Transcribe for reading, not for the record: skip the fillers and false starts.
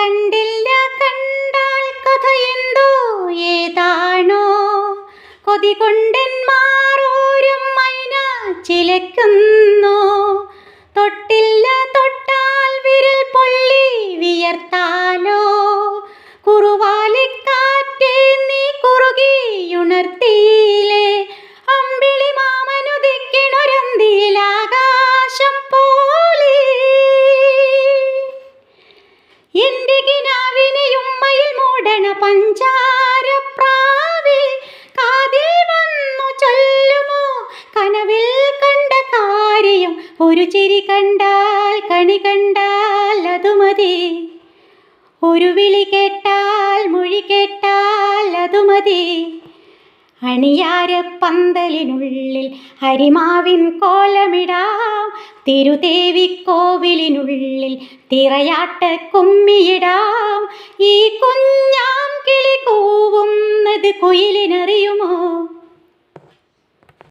കണ്ടില്ല കണ്ടാൽ കഥയെന്തോ ഏതാണോ കൊതി കൊണ്ടന്മാരോരും മൈന ചിലയ്ക്കുന്നു. തൊട്ടില്ല തൊട്ടാൽ വിരൽ പൊള്ളി വിയർത്താലോ കുറുവാലിക്കാറ്റേ നീ കുറുകിയുണർത്തിയില്ലേ അമ്പിളി മാമനുദിക്കിണൊരന്തിയിലാകാശം പോലെ. എന്റെ കിനാവിനെ ഉമ്മയിൽ മൂടണ പഞ്ചാരപ്രാവേ കാതിൽ വന്നു ചൊല്ലുമോ കനവിൽ കണ്ട കാര്യം. ഒരു ചിരി കണ്ടാൽ കണി കണ്ടാൽ അതുമതി, ഒരു വിളി കേട്ടാൽ മൊഴി കേട്ടാൽ അതുമതി. അണിയാരപ്പന്തലിനുള്ളിൽ ഹരിമാവിൻ കോലമിടാം, തിരുദേവിക്കോവിലിനുള്ളിൽ തിറയാട്ട കുമ്മിയിടാം. ഈ കുഞ്ഞാം കിളി കൂവുന്നത് കുയിലിനറിയുമോ?